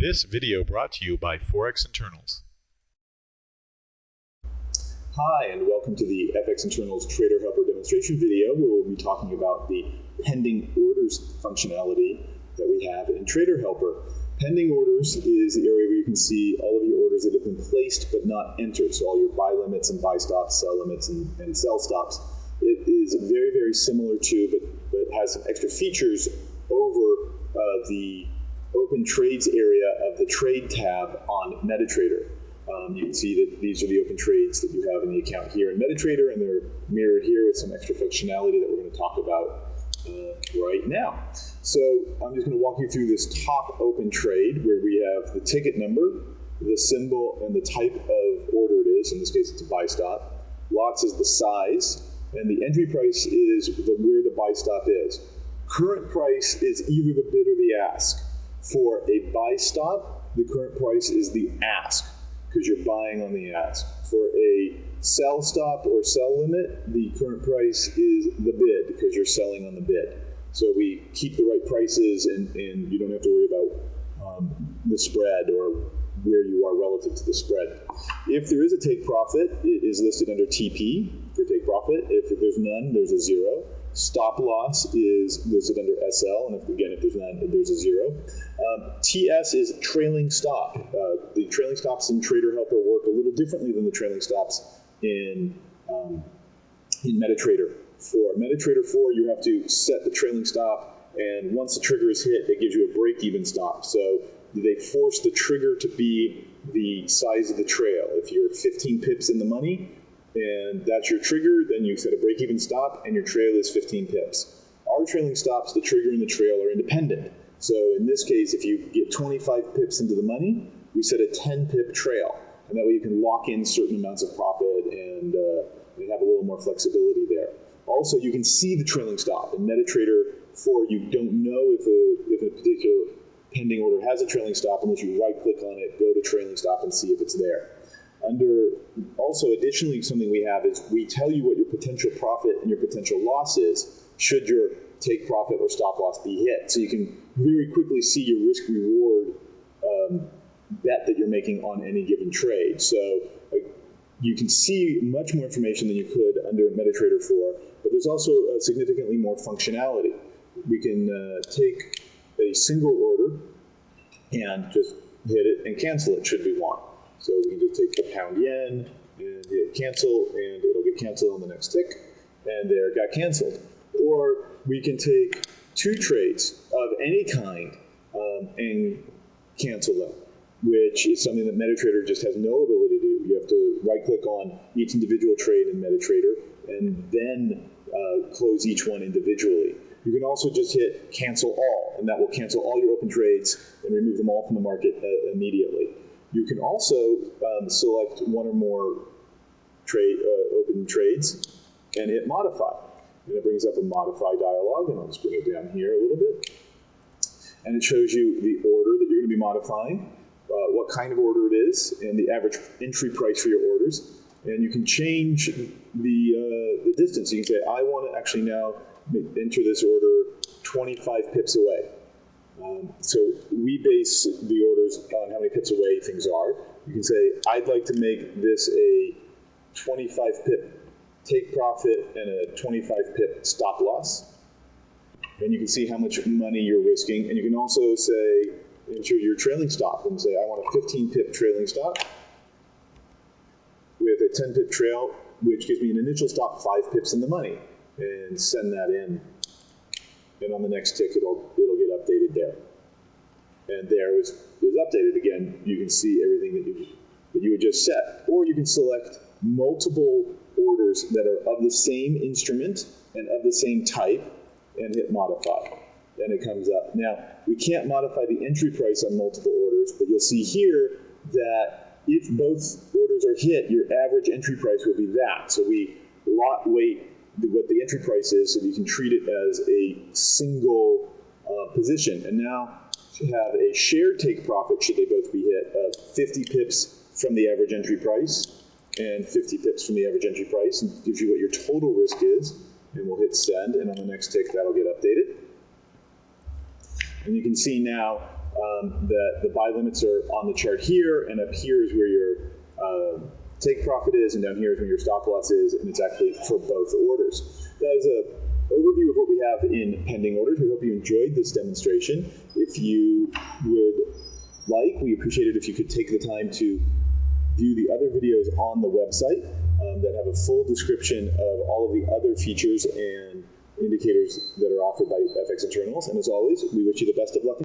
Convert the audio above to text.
This video brought to you by Forex Internals. Hi, and welcome to the FX Internals Trader Helper demonstration video, where we'll be talking about the pending orders functionality that we have in Trader Helper. Pending orders is the area where you can see all of your orders that have been placed but not entered, so all your buy limits and buy stops, sell limits and sell stops. It is very, very similar to, but has some extra features over the Open Trades area of the Trade tab on MetaTrader. You can see that these are the open trades that you have in the account here in MetaTrader, and they're mirrored here with some extra functionality that we're going to talk about right now. So I'm just going to walk you through this top open trade where we have the ticket number, the symbol, and the type of order it is. In this case, it's a buy stop. Lots is the size, and the entry price is where the buy stop is. Current price is either the bid or the ask. For a buy stop, the current price is the ask, because you're buying on the ask. For a sell stop or sell limit, the current price is the bid, because you're selling on the bid. So we keep the right prices, and you don't have to worry about the spread or where you are relative to the spread. If there is a take profit, it is listed under TP for take profit. If there's none, there's a 0. Stop loss is listed under SL, and if there's none, there's a 0. TS is trailing stop. The trailing stops in Trader Helper work a little differently than the trailing stops in MetaTrader 4. MetaTrader 4, you have to set the trailing stop, and once the trigger is hit, it gives you a break-even stop. So they force the trigger to be the size of the trail. If you're 15 pips in the money, and that's your trigger, then you set a break-even stop, and your trail is 15 pips. Our trailing stops, the trigger and the trail, are independent. So in this case, if you get 25 pips into the money, we set a 10-pip trail, and that way you can lock in certain amounts of profit and have a little more flexibility there. Also, you can see the trailing stop. In MetaTrader 4, you don't know if a particular pending order has a trailing stop unless you right-click on it, go to trailing stop, and see if it's there. Additionally, something we have is we tell you what your potential profit and your potential loss is should your take profit or stop loss be hit. So you can very quickly see your risk-reward bet that you're making on any given trade. So you can see much more information than you could under MetaTrader 4, but there's also significantly more functionality. We can take a single order and just hit it and cancel it should we want. So we can just take the pound yen and hit cancel, and it'll get canceled on the next tick, and there it got canceled. Or we can take 2 trades of any kind and cancel them, which is something that MetaTrader just has no ability to do. You have to right-click on each individual trade in MetaTrader and then close each one individually. You can also just hit cancel all, and that will cancel all your open trades and remove them all from the market immediately. You can also select one or more open trades and hit modify. And it brings up a modify dialog, and I'll just bring it down here a little bit. And it shows you the order that you're going to be modifying, what kind of order it is, and the average entry price for your orders. And you can change the distance. You can say, I want to actually now enter this order 25 pips away. So we base the orders on how many pips away things are. You can say, I'd like to make this a 25 pip take profit and a 25 pip stop loss. And you can see how much money you're risking. And you can also say, enter your trailing stop and say, I want a 15 pip trailing stop with a 10 pip trail, which gives me an initial stop 5 pips in the money, and send that in. And on the next tick, it'll get updated there. And there is updated again. You can see everything that you had just set. Or you can select multiple orders that are of the same instrument and of the same type and hit modify. And it comes up. Now, we can't modify the entry price on multiple orders, but you'll see here that if both orders are hit, your average entry price will be that. So we lot weight what the entry price is so that you can treat it as a single position. And now you have a shared take profit, should they both be hit, of 50 pips from the average entry price and 50 pips from the average entry price, and gives you what your total risk is. And we'll hit send, and on the next tick, that'll get updated. And you can see now that the buy limits are on the chart here, and up here is where your take profit is, and down here is where your stop loss is, and it's actually for both orders. That is an overview of what we have in pending orders. We hope you enjoyed this demonstration. If you would like, we appreciate it if you could take the time to view the other videos on the website that have a full description of all of the other features and indicators that are offered by FX Internals. And as always, we wish you the best of luck.